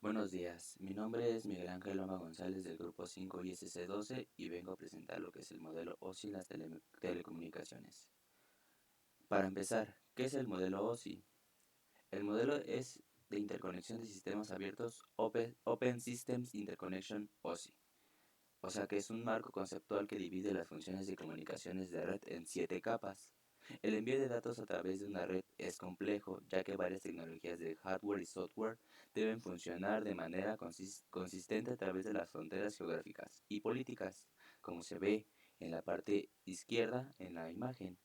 Buenos días, mi nombre es Miguel Ángel Loma González del grupo 5 ISC12 y vengo a presentar lo que es el modelo OSI en las telecomunicaciones. Para empezar, ¿qué es el modelo OSI? El modelo es de interconexión de sistemas abiertos Open Systems Interconnection OSI, o sea que es un marco conceptual que divide las funciones de comunicaciones de red en 7 capas. El envío de datos a través de una red es complejo, ya que varias tecnologías de hardware y software deben funcionar de manera consistente a través de las fronteras geográficas y políticas, como se ve en la parte izquierda en la imagen.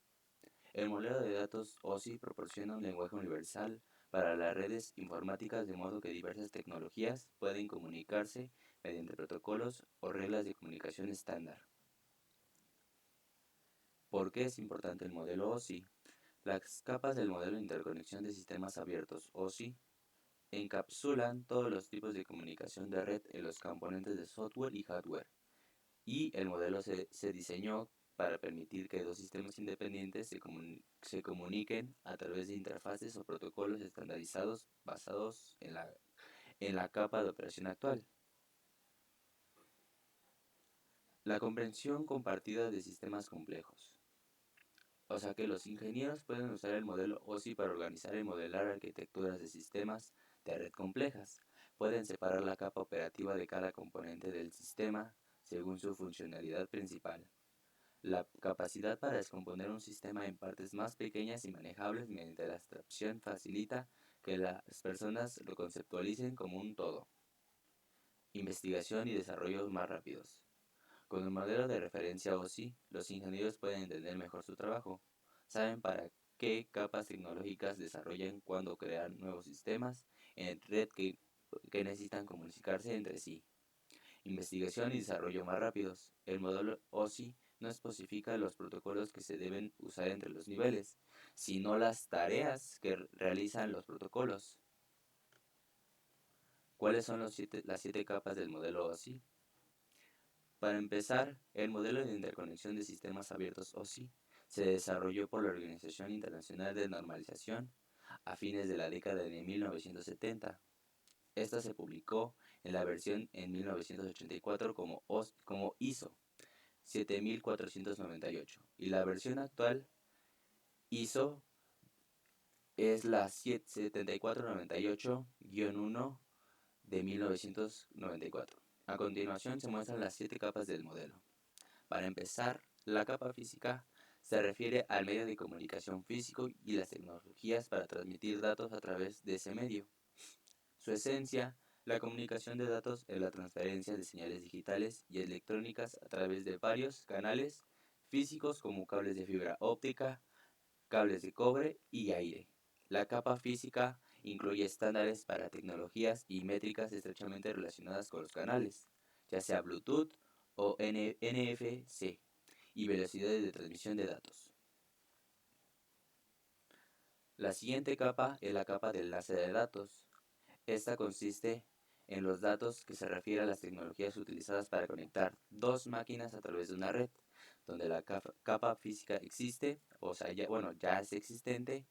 El modelo de datos OSI proporciona un lenguaje universal para las redes informáticas de modo que diversas tecnologías pueden comunicarse mediante protocolos o reglas de comunicación estándar. ¿Por qué es importante el modelo OSI? Las capas del modelo de interconexión de sistemas abiertos OSI encapsulan todos los tipos de comunicación de red en los componentes de software y hardware, y el modelo se diseñó para permitir que dos sistemas independientes se comuniquen a través de interfaces o protocolos estandarizados basados en la capa de operación actual. La comprensión compartida de sistemas complejos. O sea que los ingenieros pueden usar el modelo OSI para organizar y modelar arquitecturas de sistemas de red complejas. Pueden separar la capa operativa de cada componente del sistema según su funcionalidad principal. La capacidad para descomponer un sistema en partes más pequeñas y manejables mediante la abstracción facilita que las personas lo conceptualicen como un todo. Investigación y desarrollo más rápidos. Con el modelo de referencia OSI, los ingenieros pueden entender mejor su trabajo. Saben para qué capas tecnológicas desarrollan cuando crean nuevos sistemas en red que necesitan comunicarse entre sí. Investigación y desarrollo más rápidos. El modelo OSI no especifica los protocolos que se deben usar entre los niveles, sino las tareas que realizan los protocolos. ¿Cuáles son las 7 capas del modelo OSI? Para empezar, el modelo de interconexión de sistemas abiertos OSI se desarrolló por la Organización Internacional de Normalización a fines de la década de 1970. Esta se publicó en la versión en 1984 como ISO 7498 y la versión actual ISO es la 7498-1 de 1994. A continuación se muestran las 7 capas del modelo. Para empezar, la capa física se refiere al medio de comunicación físico y las tecnologías para transmitir datos a través de ese medio. Su esencia, la comunicación de datos es la transferencia de señales digitales y electrónicas a través de varios canales físicos como cables de fibra óptica, cables de cobre y aire. La capa física incluye estándares para tecnologías y métricas estrechamente relacionadas con los canales, ya sea Bluetooth o NFC, y velocidades de transmisión de datos. La siguiente capa es la capa de enlace de datos. Esta consiste en los datos que se refiere a las tecnologías utilizadas para conectar dos máquinas a través de una red, donde la capa física existe, o sea, ya es existente,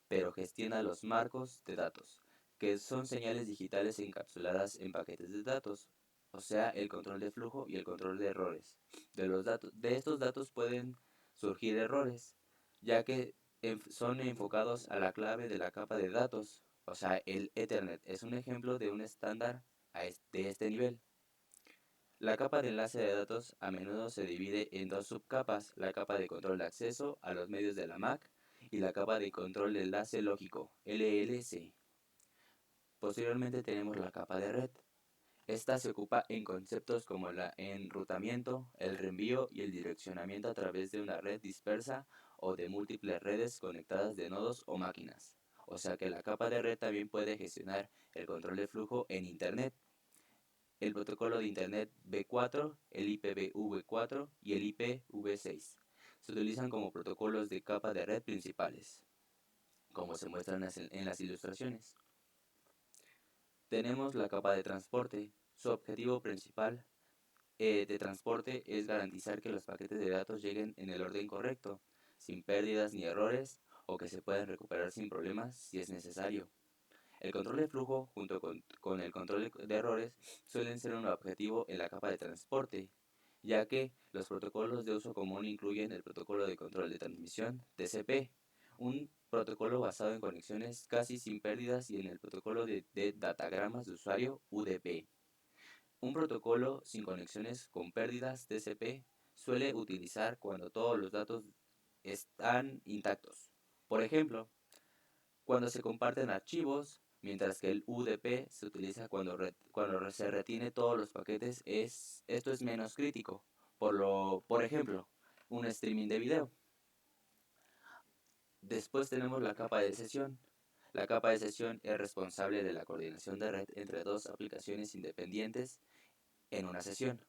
pero gestiona los marcos de datos, que son señales digitales encapsuladas en paquetes de datos, o sea, el control de flujo y el control de errores. De estos datos pueden surgir errores, ya que son enfocados a la clave de la capa de datos, o sea, el Ethernet es un ejemplo de un estándar de este nivel. La capa de enlace de datos a menudo se divide en dos subcapas, la capa de control de acceso a los medios de la MAC y la capa de control de enlace lógico, LLC. Posteriormente tenemos la capa de red. Esta se ocupa en conceptos como el enrutamiento, el reenvío y el direccionamiento a través de una red dispersa o de múltiples redes conectadas de nodos o máquinas. O sea que la capa de red también puede gestionar el control de flujo en Internet. El protocolo de Internet V4, el IPv4 y el IPv6 se utilizan como protocolos de capa de red principales, como se muestran en las ilustraciones. Tenemos la capa de transporte. Su objetivo principal de transporte es garantizar que los paquetes de datos lleguen en el orden correcto, sin pérdidas ni errores, o que se puedan recuperar sin problemas si es necesario. El control de flujo junto con el control de errores suelen ser un objetivo en la capa de transporte, ya que los protocolos de uso común incluyen el protocolo de control de transmisión TCP, un protocolo basado en conexiones casi sin pérdidas, y en el protocolo de datagramas de usuario UDP. Un protocolo sin conexiones con pérdidas TCP suele utilizar cuando todos los datos están intactos. Por ejemplo, cuando se comparten archivos, mientras que el UDP se utiliza cuando se retiene todos los paquetes. Esto es menos crítico. Por ejemplo, un streaming de video. Después tenemos la capa de sesión. La capa de sesión es responsable de la coordinación de red entre dos aplicaciones independientes en una sesión.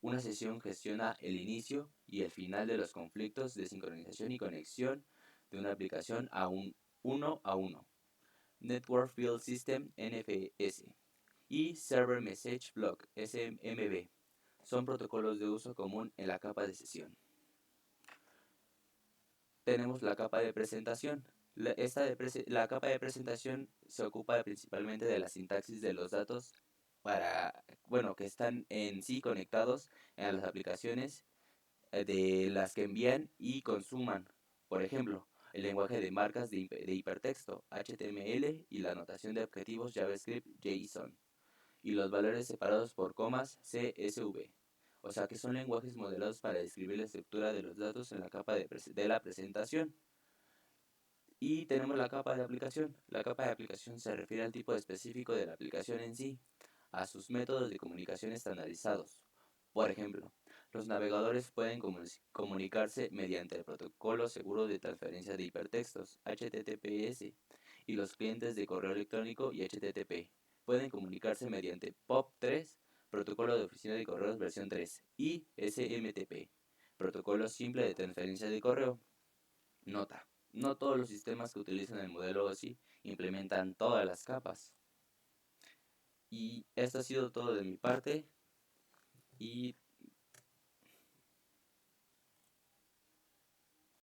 Una sesión gestiona el inicio y el final de los conflictos de sincronización y conexión de una aplicación uno a uno. Network Field System NFS y Server Message Block SMB son protocolos de uso común en la capa de sesión. Tenemos la capa de presentación. La capa de presentación se ocupa principalmente de la sintaxis de los datos que están en sí conectados a las aplicaciones de las que envían y consuman. Por ejemplo, el lenguaje de marcas de hipertexto HTML y la notación de objetivos JavaScript JSON, y los valores separados por comas CSV. O sea que son lenguajes modelados para describir la estructura de los datos en la capa de la presentación. Y tenemos la capa de aplicación. La capa de aplicación se refiere al tipo específico de la aplicación en sí, a sus métodos de comunicación estandarizados. Por ejemplo, los navegadores pueden comunicarse mediante el protocolo seguro de transferencia de hipertextos HTTPS, y los clientes de correo electrónico y HTTP pueden comunicarse mediante POP3, protocolo de oficina de correos versión 3, y SMTP, protocolo simple de transferencia de correo. Nota: no todos los sistemas que utilizan el modelo OSI implementan todas las capas. Y esto ha sido todo de mi parte, y